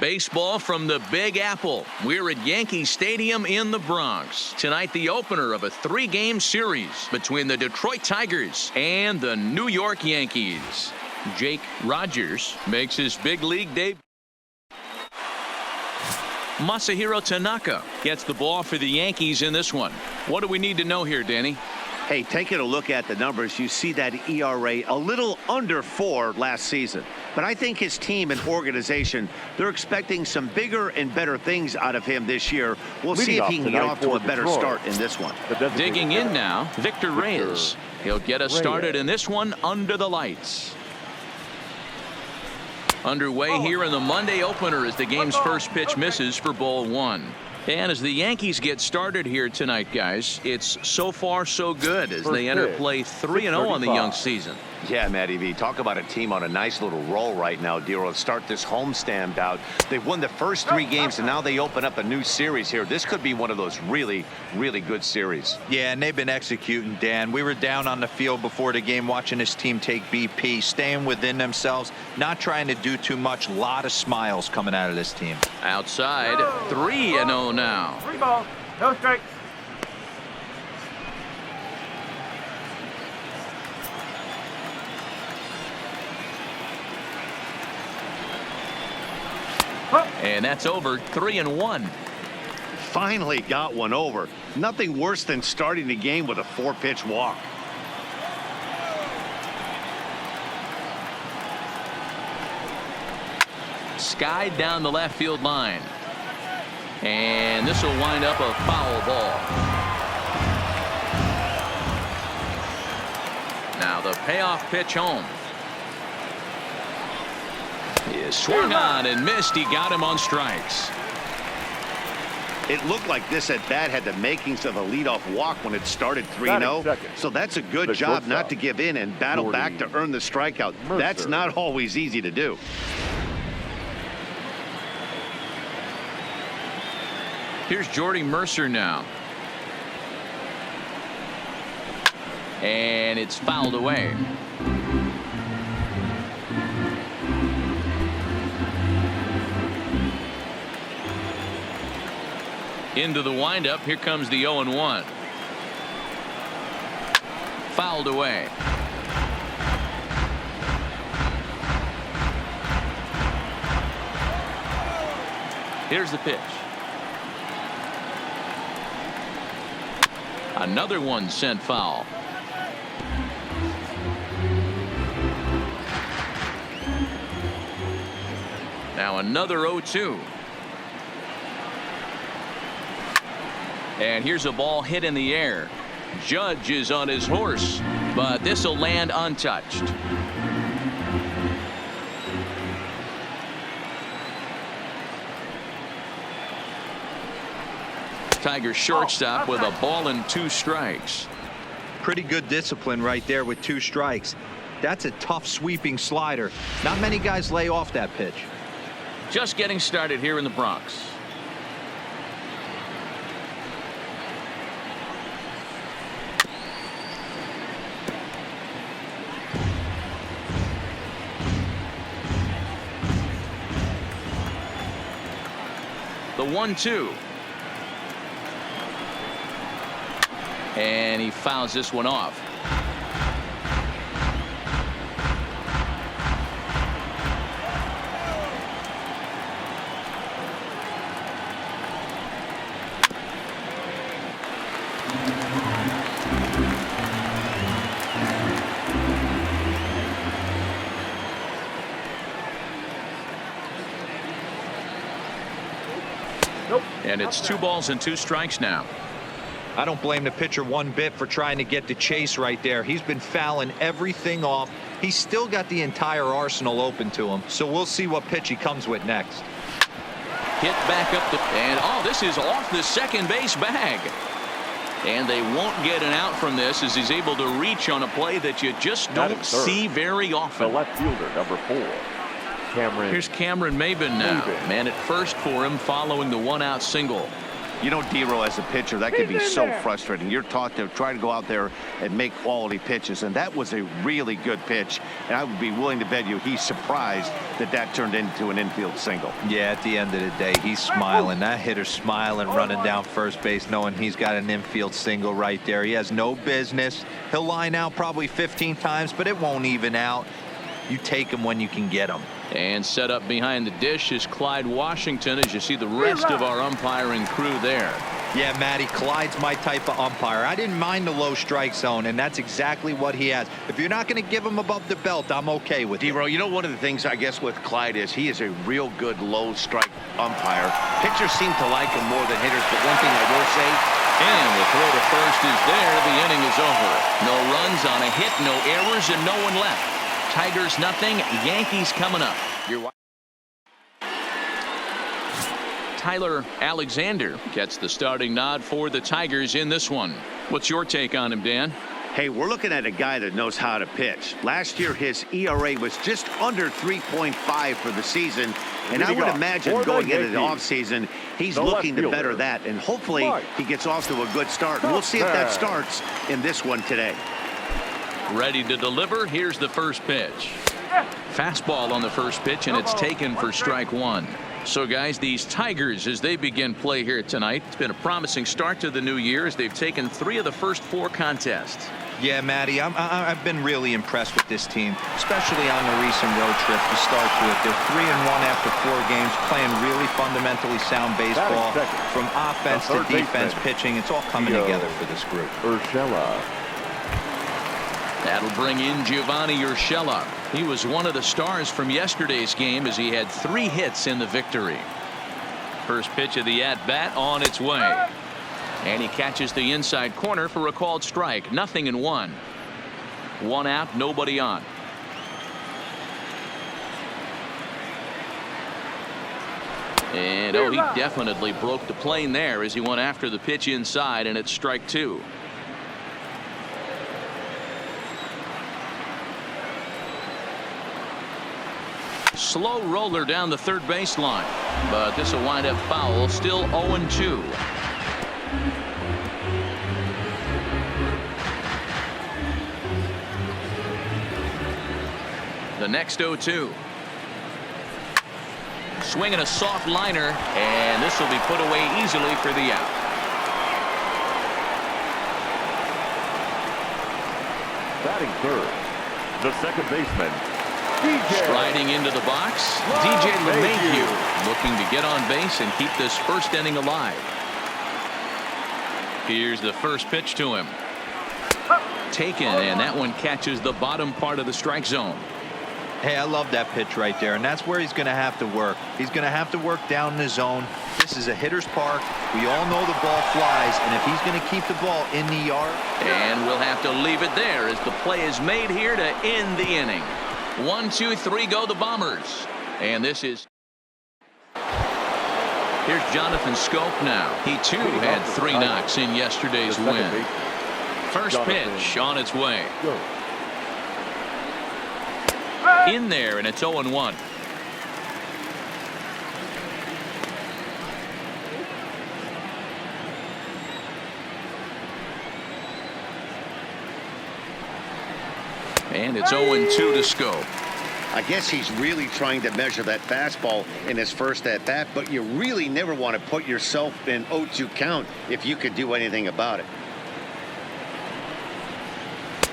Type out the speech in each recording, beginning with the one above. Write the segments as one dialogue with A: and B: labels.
A: Baseball from the Big Apple. We're at Yankee Stadium in the Bronx. Tonight, the opener of a 3-game series between the Detroit Tigers and the New York Yankees. Jake Rogers makes his big league debut. Masahiro Tanaka gets the ball for the Yankees in this one. What do we need to know here, Danny?
B: Hey, taking a look at the numbers, you see that ERA a little under 4 last season. But I think his team and organization, they're expecting some bigger and better things out of him this year. We'll see if he can get off to a better start in this one.
A: Digging in now, Victor Reyes. He'll get us started in this one under the lights. Underway here in the Monday opener as the game's first pitch misses for ball 1. And as the Yankees get started here tonight, guys, it's so far so good as they enter play 3-0 on the young season.
B: Yeah, Matty V, talk about a team on a nice little roll right now, Dero. To start this homestand out, they've won the first 3 games, and now they open up a new series here. This could be one of those really, really good series.
C: Yeah, and they've been executing, Dan. We were down on the field before the game watching this team take BP, staying within themselves, not trying to do too much. A lot of smiles coming out of this team.
A: Outside, 3-0 now.
D: 3 balls, no strikes.
A: And that's over. 3-1.
B: Finally got one over. Nothing worse than starting the game with a 4-pitch walk.
A: Skied down the left field line. And this will wind up a foul ball. Now the payoff pitch home. He is swung on and missed. He got him on strikes.
B: It looked like this at bat had the makings of a leadoff walk when it started 3-0. So that's a good job not to give in and battle back to earn the strikeout. That's not always easy to do.
A: Here's Jordy Mercer now. And it's fouled away. Into the windup. Here comes the 0-1. Fouled away. Here's the pitch. Another one sent foul. Now another 0-2. And here's a ball hit in the air. Judge is on his horse, but this will land untouched. Tiger shortstop with a ball and 2 strikes.
C: Pretty good discipline right there with 2 strikes. That's a tough sweeping slider. Not many guys lay off that pitch.
A: Just getting started here in the Bronx. The 1-2. And he fouls this one off. And it's 2 balls and 2 strikes now.
C: I don't blame the pitcher one bit for trying to get the chase right there. He's been fouling everything off. He's still got the entire arsenal open to him. So we'll see what pitch he comes with next.
A: Hit back up and this is off the second base bag. And they won't get an out from this as he's able to reach on a play that you just don't see very often.
D: The left fielder, number 4.
A: Here's Cameron Maybin now. Man at first for him following the 1-out single.
B: You know, Dero, as a pitcher, that can be so frustrating. You're taught to try to go out there and make quality pitches, and that was a really good pitch. And I would be willing to bet you he's surprised that that turned into an infield single.
C: Yeah, at the end of the day, he's smiling. That hitter's smiling, running down first base, knowing he's got an infield single right there. He has no business. He'll line out probably 15 times, but it won't even out. You take him when you can get him.
A: And set up behind the dish is Clyde Washington, as you see the rest of our umpiring crew there.
C: Yeah, Matty, Clyde's my type of umpire. I didn't mind the low strike zone, and that's exactly what he has. If you're not going to give him above the belt, I'm okay with it.
B: Dero, you know, one of the things I guess with Clyde is he is a real good low strike umpire. Pitchers seem to like him more than hitters, but one thing I will say,
A: and the throw to first is there. The inning is over. No runs on a hit, no errors, and no one left. Tigers nothing, Yankees coming up. Tyler Alexander gets the starting nod for the Tigers in this one. What's your take on him, Dan?
B: hey, we're looking at a guy that knows how to pitch. Last year, his ERA was just under 3.5 for the season. And I would imagine going into the offseason, he's looking to better that. And hopefully he gets off to a good start. We'll see if that starts in this one today.
A: Ready to deliver. Here's the first pitch. Fastball on the first pitch, and it's taken for strike one. So, guys, these Tigers, as they begin play here tonight, it's been a promising start to the new year as they've taken 3 of the first 4 contests.
C: Yeah, Matty, I've been really impressed with this team, especially on the recent road trip to start to it. They're 3-1 after 4 games, playing really fundamentally sound baseball. From offense to defense, pitching, it's all coming together for this group.
D: Urshela.
A: That'll bring in Giovanni Urshela. He was one of the stars from yesterday's game as he had 3 hits in the victory. First pitch of the at-bat on its way. And he catches the inside corner for a called strike. 0-1. 1 out, nobody on. And he definitely broke the plane there as he went after the pitch inside, and it's strike 2. Slow roller down the third baseline, but this will wind up foul. Still 0-2. The next 0-2. Swinging a soft liner, and this will be put away easily for the out.
D: Batting third, the second baseman,
A: Striding into the box, DJ LeMahieu looking to get on base and keep this first inning alive. Here's the first pitch to him. Taken, and that one catches the bottom part of the strike zone.
C: Hey, I love that pitch right there, and that's where he's going to have to work. He's going to have to work down in the zone. This is a hitter's park. We all know the ball flies, and if he's going to keep the ball in the yard.
A: And we'll have to leave it there as the play is made here to end the inning. 1, 2, 3 go the Bombers. And this is. Here's Jonathan Scope now. He too had 3 knocks in yesterday's win. First pitch on its way. In there, and it's 0-1. And it's 0-2 to Scope.
B: I guess he's really trying to measure that fastball in his first at bat, but you really never want to put yourself in 0-2 count if you could do anything about it.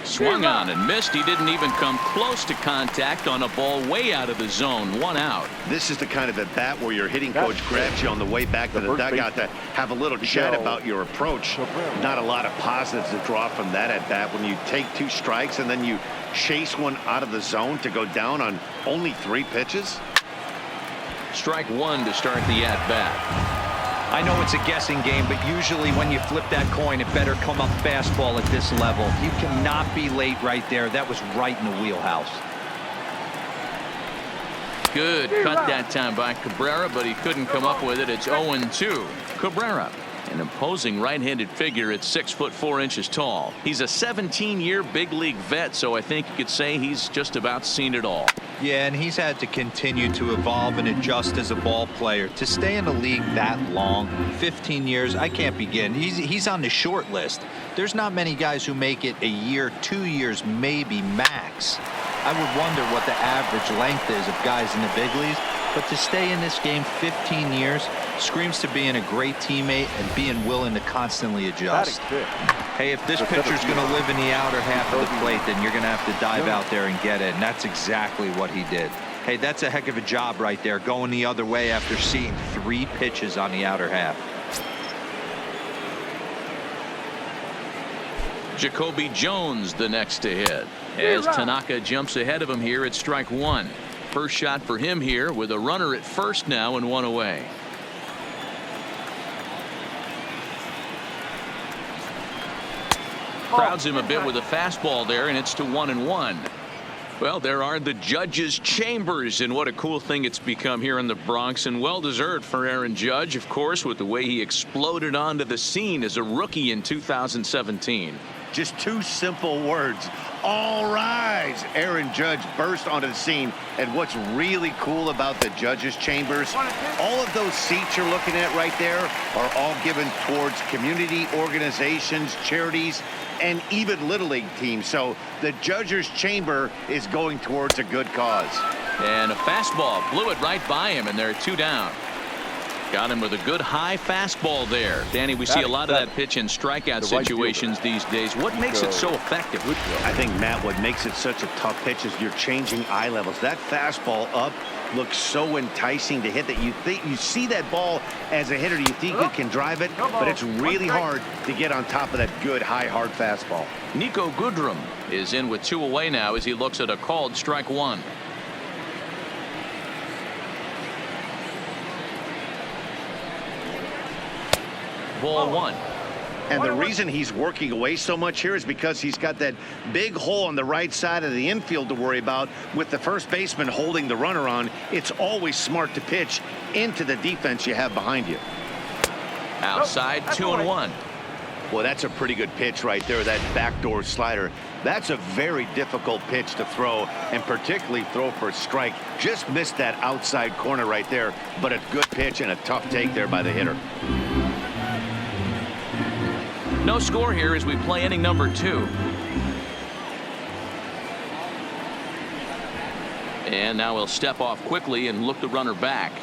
A: Swung on and missed. He didn't even come close to contact on a ball way out of the zone. 1 out.
B: This is the kind of at bat where your hitting coach grabs you on the way back to the dugout to have a little chat about your approach. Not a lot of positives to draw from that at bat when you take 2 strikes and then you chase one out of the zone to go down on only 3 pitches.
A: Strike 1 to start the at bat.
C: I know it's a guessing game, but usually when you flip that coin, it better come up fastball at this level. You cannot be late right there. That was right in the wheelhouse.
A: Good cut that time by Cabrera, but he couldn't come up with it. It's 0-2. Cabrera An imposing right-handed figure at 6'4" tall. He's a 17-year big league vet, so I think you could say he's just about seen it all.
C: Yeah, and he's had to continue to evolve and adjust as a ball player. To stay in the league that long, 15 years, I can't begin. He's on the short list. There's not many guys who make it a year, 2 years, maybe max. I would wonder what the average length is of guys in the big leagues, but to stay in this game 15 years screams to being a great teammate and being willing to constantly adjust. Hey, if this pitcher's going to live in the outer half of the plate, then you're going to have to dive out there and get it, and that's exactly what he did. Hey, that's a heck of a job right there, going the other way after seeing 3 pitches on the outer half.
A: Jacoby Jones the next to hit, as Tanaka jumps ahead of him here at strike 1. First shot for him here with a runner at first now and 1 away. Crowds him a bit with a fastball there, and it's to 1-1. Well, there are the judges' chambers, and what a cool thing it's become here in the Bronx, and well-deserved for Aaron Judge, of course, with the way he exploded onto the scene as a rookie in 2017.
B: Just 2 simple words. All rise. Aaron Judge burst onto the scene. And what's really cool about the judges' chambers, all of those seats you're looking at right there are all given towards community organizations, charities, and even Little League teams. So the judges' chamber is going towards a good cause.
A: And a fastball blew it right by him, and they're 2 down. Got him with a good high fastball there. Danny, we see a lot of that pitch in strikeout situations these days. What makes it so effective?
B: I think, Matt, what makes it such a tough pitch is you're changing eye levels. That fastball up looks so enticing to hit that you see that ball as a hitter. You think you can drive it, but it's really hard to get on top of that good, high, hard fastball.
A: Nico Goodrum is in with 2 away now as he looks at a called strike 1. Ball 1.
B: And the reason he's working away so much here is because he's got that big hole on the right side of the infield to worry about. With the first baseman holding the runner on, it's always smart to pitch into the defense you have behind you.
A: Outside, 2-1.
B: Well, that's a pretty good pitch right there, that backdoor slider. That's a very difficult pitch to throw, and particularly throw for a strike. Just missed that outside corner right there, but a good pitch and a tough take there by the hitter.
A: No score here as we play inning number 2. And now he'll step off quickly and look the runner back.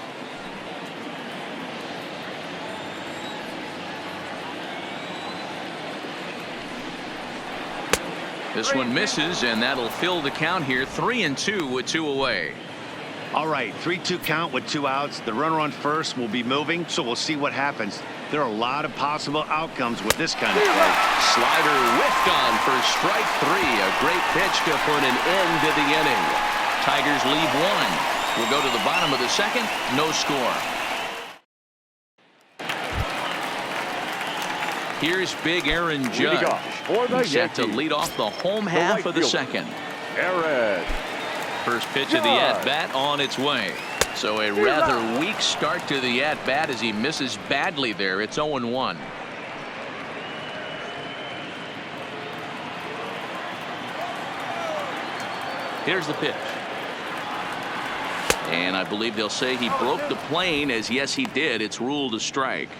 A: This one misses, and that'll fill the count here. 3-2 with 2 away.
B: All right, 3-2 count with 2 outs. The runner on first will be moving, so we'll see what happens. There are a lot of possible outcomes with this kind of play.
A: Slider whiffed on for strike 3. A great pitch to put an end to the inning. Tigers lead 1. We'll go to the bottom of the second. No score. Here's big Aaron Judge. He's set to lead off the home half of the second.
D: Aaron.
A: First pitch of the at-bat on its way. So a rather weak start to the at-bat as he misses badly there. It's 0-1. Here's the pitch. And I believe they'll say he broke the plane, as yes he did. It's ruled a strike.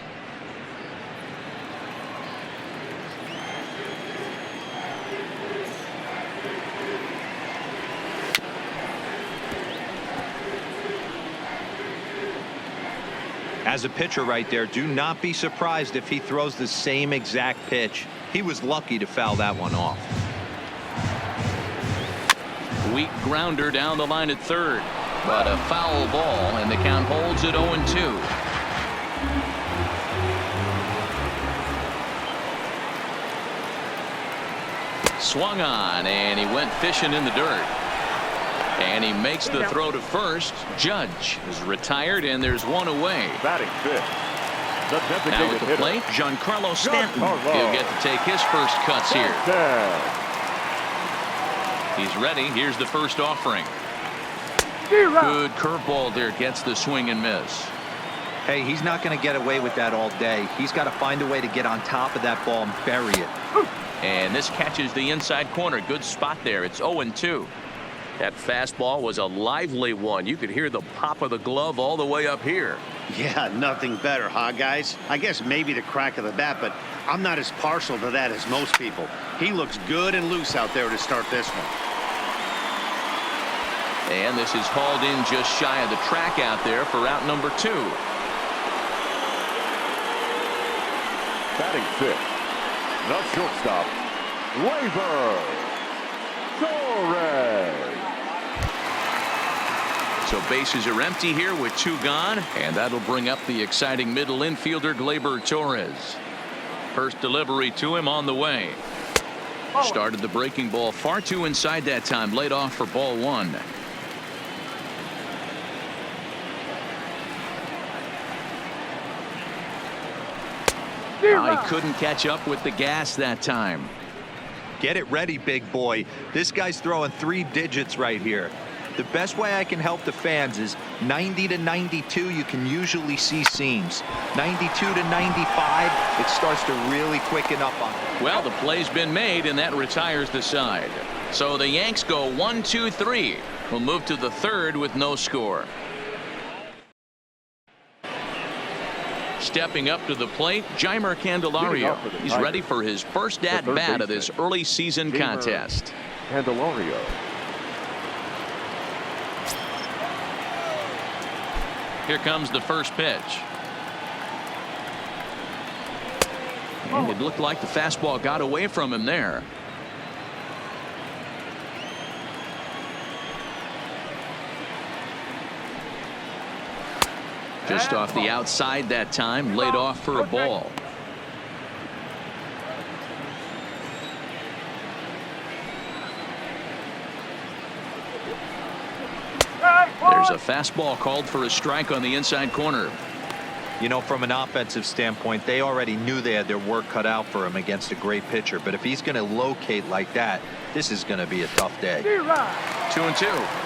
C: As a pitcher right there, do not be surprised if he throws the same exact pitch. He was lucky to foul that one off.
A: Weak grounder down the line at third, but a foul ball, and the count holds at 0-2. Swung on, and he went fishing in the dirt. And he makes the throw to first. Judge is retired, and there's 1 away.
D: Batting fifth.
A: Now at the plate, Giancarlo Stanton. He'll get to take his first cuts here. He's ready. Here's the first offering. Good curveball there. Gets the swing and miss.
C: Hey, he's not going to get away with that all day. He's got to find a way to get on top of that ball and bury it.
A: And this catches the inside corner. Good spot there. It's 0-2. That fastball was a lively one. You could hear the pop of the glove all the way up here.
B: Yeah, nothing better, huh, guys? I guess maybe the crack of the bat, but I'm not as partial to that as most people. He looks good and loose out there to start this one.
A: And this is hauled in just shy of the track out there for out number 2.
D: Batting fifth, the shortstop, Gleyber Torres.
A: So bases are empty here with 2 gone, and that'll bring up the exciting middle infielder Gleyber Torres. First delivery to him on the way. Started the breaking ball far too inside that time. Laid off for ball 1. He couldn't catch up with the gas that time.
C: Get it ready, big boy. This guy's throwing 3 digits right here. The best way I can help the fans is 90 to 92. You can usually see seams. 92 to 95, it starts to really quicken up on it.
A: Well, the play's been made, and that retires the side. So the Yanks go 1-2-3. We'll move to the 3rd with no score. Stepping up to the plate, Jeimer Candelario. He's ready for his first at-bat of this early season contest.
D: Candelario.
A: Here comes the first pitch. And it looked like the fastball got away from him there. Just off the outside that time, laid off for a ball. There's a fastball called for a strike on the inside corner.
C: You know, from an offensive standpoint, they already knew they had their work cut out for him against a great pitcher. But if he's going to locate like that, this is going to be a tough day.
A: 2-2.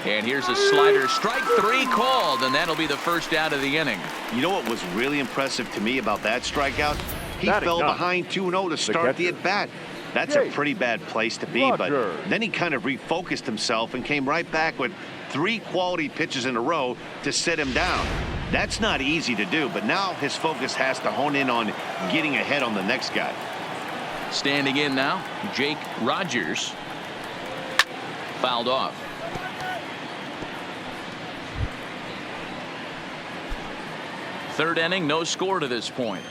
A: And here's a slider. Strike 3 called, and that'll be the first out of the inning.
B: You know what was really impressive to me about that strikeout? He fell behind 2-0 to start the at-bat. That's a pretty bad place to be, but then he kind of refocused himself and came right back with 3 quality pitches in a row to sit him down. That's not easy to do, but now his focus has to hone in on getting ahead on the next guy.
A: Standing in now, Jake Rogers. Fouled off. Third inning, no score to this point.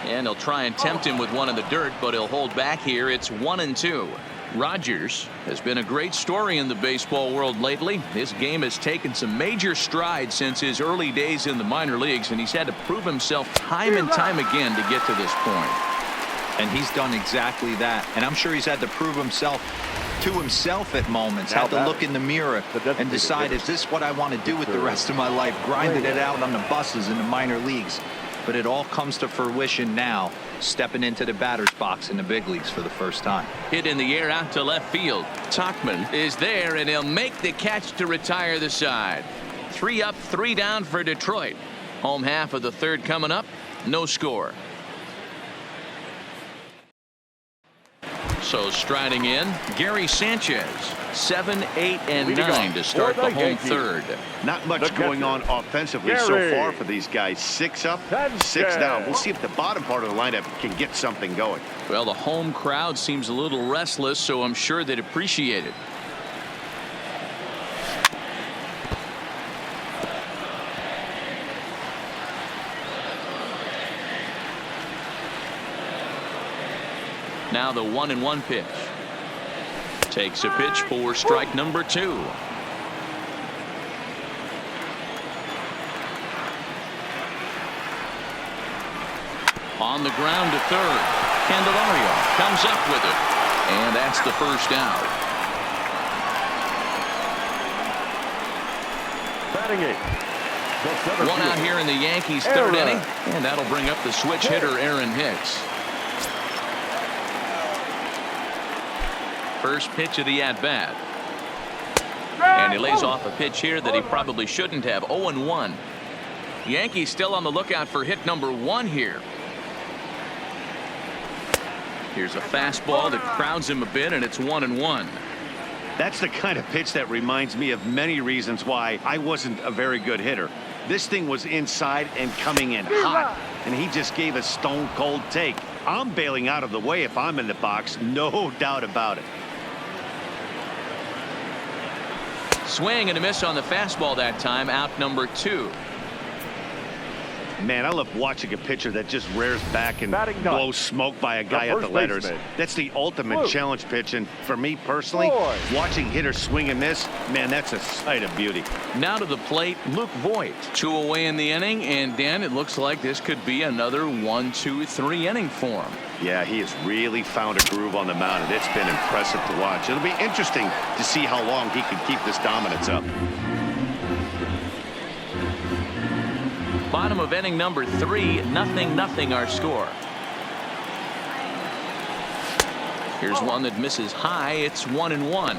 A: And he'll try and tempt him with one in the dirt, but he'll hold back here. It's 1-2. Rogers has been a great story in the baseball world lately. His game has taken some major strides since his early days in the minor leagues, and he's had to prove himself time and time again to get to this point.
C: And he's done exactly that. And I'm sure he's had to prove himself to himself at moments, had to look in the mirror and decide, is this what I want to do with the rest of my life? Grinding it out on the buses in the minor leagues. But it all comes to fruition now, stepping into the batter's box in the big leagues for the first time.
A: Hit in the air out to left field. Tauchman is there, and he'll make the catch to retire the side. 3 up, 3 down for Detroit. Home half of the 3rd coming up. No score. So striding in, Gary Sanchez. 7, 8, and 9 to start the home 3rd.
B: Not much going on offensively so far for these guys. 6 up, 6 down. We'll see if the bottom part of the lineup can get something going.
A: Well, the home crowd seems a little restless, so I'm sure they'd appreciate it. Now the 1-1 pitch. Takes a pitch for strike number 2. On the ground to third. Candelario comes up with it. And that's the first out.
D: Batting it.
A: One out here in the Yankees' third inning. And that'll bring up the switch hitter, Aaron Hicks. First pitch of the at-bat. And he lays off a pitch here that he probably shouldn't have. 0-1. Yankees still on the lookout for hit number 1 here. Here's a fastball that crowds him a bit, and it's 1-1.
B: That's the kind of pitch that reminds me of many reasons why I wasn't a very good hitter. This thing was inside and coming in hot, and he just gave a stone-cold take. I'm bailing out of the way if I'm in the box, no doubt about it.
A: Swing and a miss on the fastball that time. Out number 2.
B: Man, I love watching a pitcher that just rears back and blows smoke by a guy at the letters. That's the ultimate challenge pitch, and for me personally, watching hitters swing and miss, man, that's a sight of beauty.
A: Now to the plate, Luke Voigt. 2 away in the inning, and Dan, it looks like this could be another 1-2-3 inning for him.
B: Yeah, he has really found a groove on the mound, and it's been impressive to watch. It'll be interesting to see how long he can keep this dominance up.
A: Bottom of inning number 3, 0-0 our score. Here's one that misses high. It's 1-1.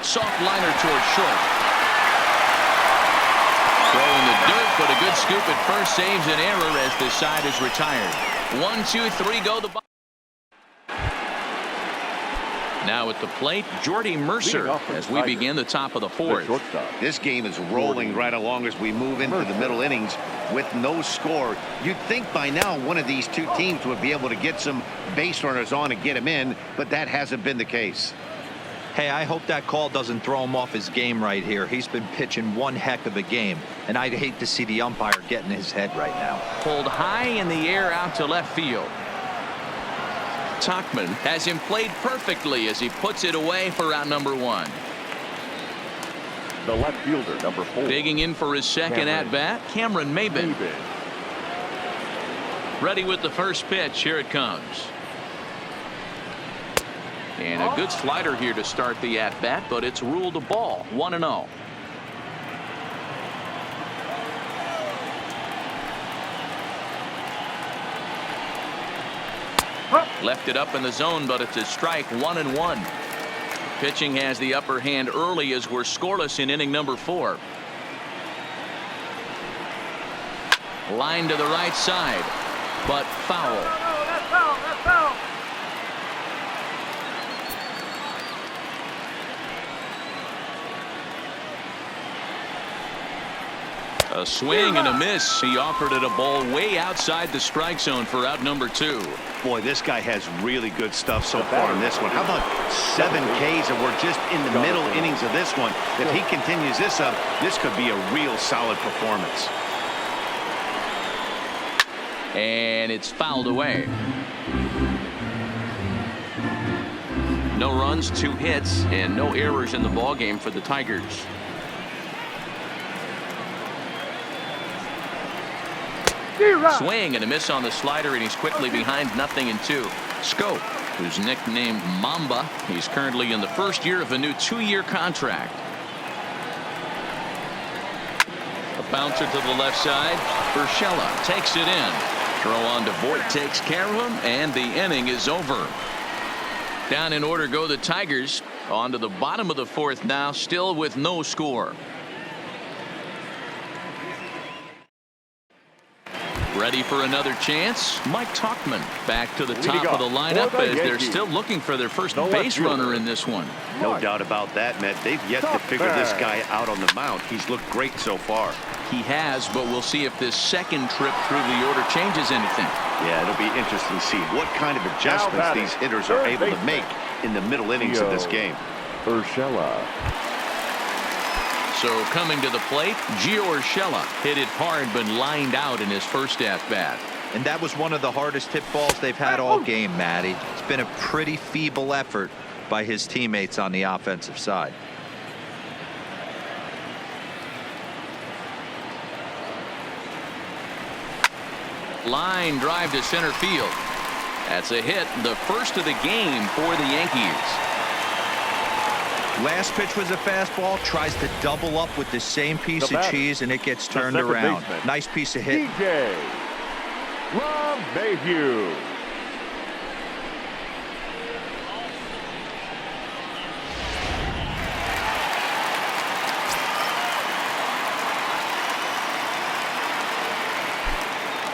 A: Soft liner towards short. Throwing the dirt, but a good scoop at first saves an error as the side is retired. 1-2-3 go the bottom. Now at the plate, Jordy Mercer as we begin the top of the 4th.
B: This game is rolling right along as we move into the middle innings with no score. You'd think by now one of these two teams would be able to get some base runners on and get him in, but that hasn't been the case.
C: Hey, I hope that call doesn't throw him off his game right here. He's been pitching one heck of a game, and I'd hate to see the umpire get in his head right now.
A: Pulled high in the air out to left field. Tauchman has him played perfectly as he puts it away for out number 1.
D: The left fielder, number 4.
A: Digging in for his second at-bat, Cameron Maybin. Ready with the first pitch. Here it comes. And a good slider here to start the at-bat, but it's ruled a ball. 1-0. Left it up in the zone, but it's a strike. 1-1. Pitching has the upper hand early as we're scoreless in inning number 4. Line to the right side, but foul.
E: That's foul. That's foul.
A: A swing and a miss. He offered it a ball way outside the strike zone for out number 2.
B: Boy, this guy has really good stuff so far in this one. How about 7 Ks, and we're just in the middle innings of this one. If he continues this up, this could be a real solid performance.
A: And it's fouled away. No runs, 2 hits, and no errors in the ballgame for the Tigers. Swing and a miss on the slider, and he's quickly behind 0-2. Scope, who's nicknamed Mamba, he's currently in the first year of a new 2-year contract. A bouncer to the left side. Urshela takes it in. Throw on to Voigt takes care of him, and the inning is over. Down in order go the Tigers. On to the bottom of the 4th now, still with no score. Ready for another chance? Mike Tauchman back to the top of the lineup as they're still looking for their first base runner in this one.
B: No doubt about that, Matt. They've yet to figure this guy out on the mound. He's looked great so far.
A: He has, but we'll see if this second trip through the order changes anything.
B: Yeah, it'll be interesting to see what kind of adjustments these hitters are able to make in the middle innings of this game.
D: Urshela.
A: So coming to the plate, Gio Urshela hit it hard but lined out in his first at-bat.
C: And that was one of the hardest hit balls they've had all game, Matty. It's been a pretty feeble effort by his teammates on the offensive side.
A: Line drive to center field. That's a hit, the first of the game for the Yankees.
C: Last pitch was a fastball, tries to double up with the same piece of cheese, and it gets turned around.
D: Baseman.
C: Nice piece of hit.
D: DJ LeMahieu.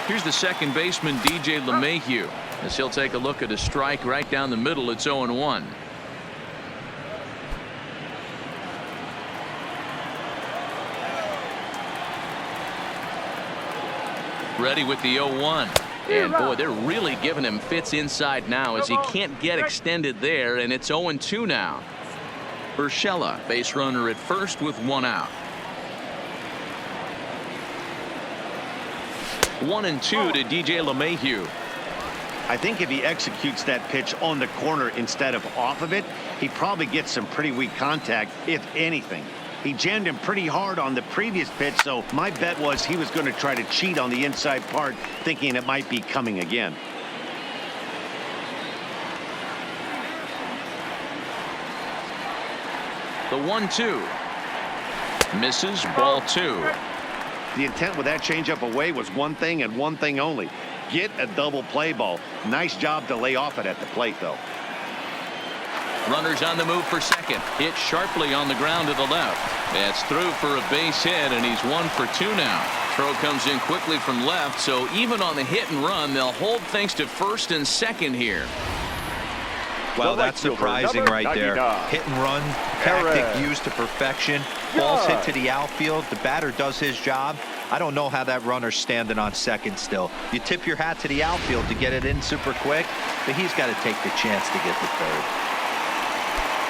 A: Here's the second baseman, DJ LeMahieu, as he'll take a look at a strike right down the middle. It's 0-1. Ready with the 0-1. And boy, they're really giving him fits inside now as he can't get extended there, and it's 0-2 now. Urshela, base runner at first with one out. 1-2 to DJ LeMahieu.
B: I think if he executes that pitch on the corner instead of off of it, he probably gets some pretty weak contact, if anything. He jammed him pretty hard on the previous pitch, so my bet was he was going to try to cheat on the inside part, thinking it might be coming again.
A: The 1-2. Misses, ball 2.
B: The intent with that changeup away was one thing and one thing only. Get a double play ball. Nice job to lay off it at the plate, though.
A: Runners on the move for second. Hit sharply on the ground to the left. That's through for a base hit, and he's 1 for 2 now. Throw comes in quickly from left, so even on the hit and run, they'll hold things to first and second here.
C: Well, that's surprising right there. Hit and run tactic used to perfection. Balls hit to the outfield. The batter does his job. I don't know how that runner's standing on second still. You tip your hat to the outfield to get it in super quick, but he's got to take the chance to get to third.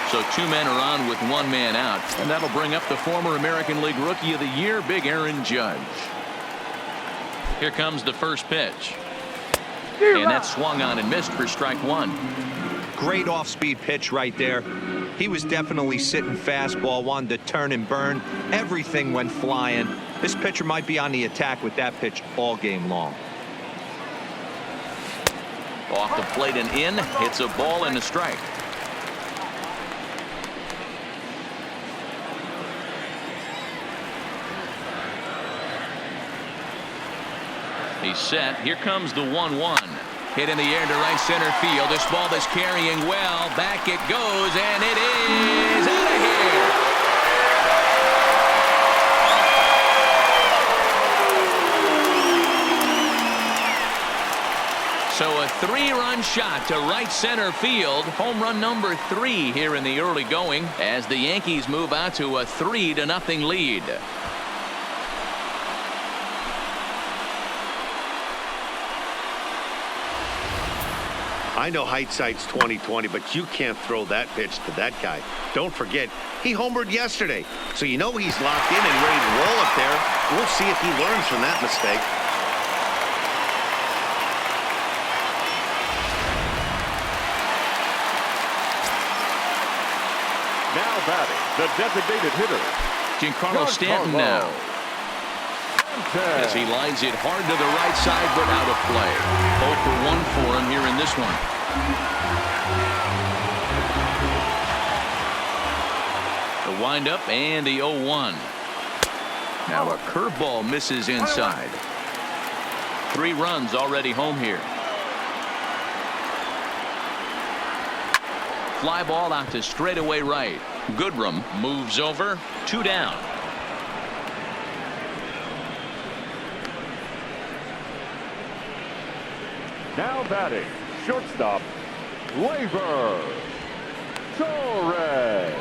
A: So 2 men are on with 1 man out, and that'll bring up the former American League Rookie of the Year, Big Aaron Judge. Here comes the first pitch. And that's swung on and missed for strike 1.
C: Great off-speed pitch right there. He was definitely sitting fastball, wanted to turn and burn. Everything went flying. This pitcher might be on the attack with that pitch all game long.
A: Off the plate and in. Hits a ball and a strike. He's set. Here comes the 1-1. Hit in the air to right center field. This ball is carrying well. Back it goes, and it is out of here. So a 3-run shot to right center field. Home run number 3 here in the early going as the Yankees move out to a 3-0 lead.
B: I know hindsight's 20/20, but you can't throw that pitch to that guy. Don't forget, he homered yesterday, so you know he's locked in and ready to roll up there. We'll see if he learns from that mistake.
D: Now batting, the designated hitter,
A: Giancarlo Stanton now. As he lines it hard to the right side, but out of play. 0 for 1 for him here in this one. The windup and the 0-1. Now a curveball misses inside. 3 runs already home here. Fly ball out to straightaway right. Goodrum moves over. 2 down.
D: now batting, shortstop, Gleyber Torres.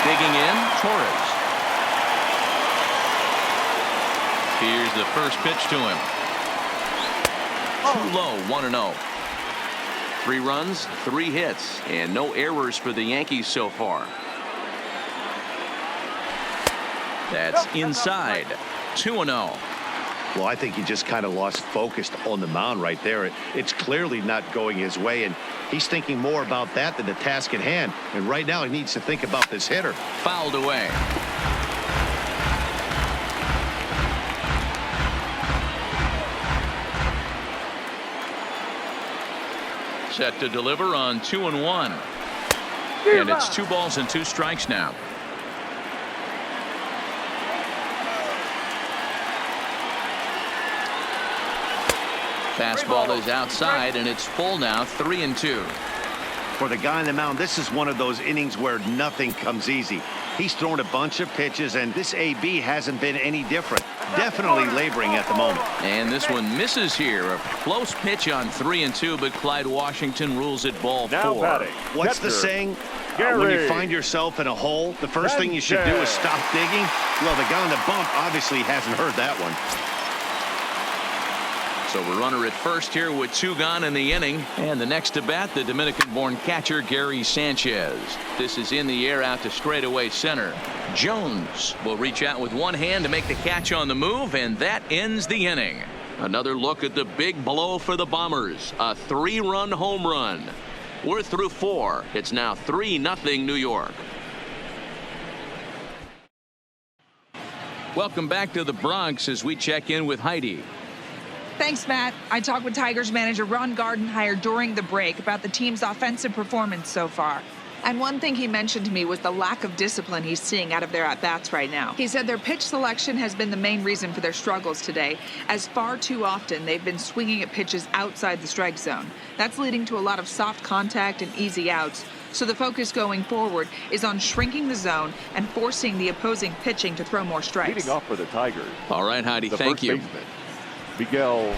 A: Digging in, Torres. Here's the first pitch to him. Too low, 1-0. 3 runs, 3 hits, and no errors for the Yankees so far. That's inside. 2-0.
B: Well, I think he just kind of lost focus on the mound right there. It's clearly not going his way, and he's thinking more about that than the task at hand. And right now he needs to think about this hitter.
A: Fouled away. Set to deliver on 2-1. And it's 2 balls and 2 strikes now. Fastball is outside, and it's full now, 3-2.
B: For the guy on the mound, this is one of those innings where nothing comes easy. He's thrown a bunch of pitches, and this AB hasn't been any different. Definitely laboring at the moment.
A: And this one misses here. A close pitch on 3-2, but Clyde Washington rules it ball 4.
D: Now batting.
B: What's the saying?
D: Gary.
B: When you find yourself in a hole, the first thing you should do is stop digging. Well, the guy on the bump obviously hasn't heard that one.
A: So a runner at first here with 2 gone in the inning. And the next to bat, the Dominican-born catcher Gary Sanchez. This is in the air out to straightaway center. Jones will reach out with one hand to make the catch on the move, and that ends the inning. Another look at the big blow for the Bombers. A 3-run home run. We're through 4. It's now 3-0 New York. Welcome back to the Bronx as we check in with Heidi.
F: Thanks, Matt. I talked with Tigers manager Ron Gardenhire during the break about the team's offensive performance so far. And one thing he mentioned to me was the lack of discipline he's seeing out of their at-bats right now. He said their pitch selection has been the main reason for their struggles today, as far too often they've been swinging at pitches outside the strike zone. That's leading to a lot of soft contact and easy outs. So the focus going forward is on shrinking the zone and forcing the opposing pitching to throw more strikes.
D: Leading off for the Tigers.
A: All right, Heidi,
D: The
A: thank
D: first
A: you.
D: baseman, Miguel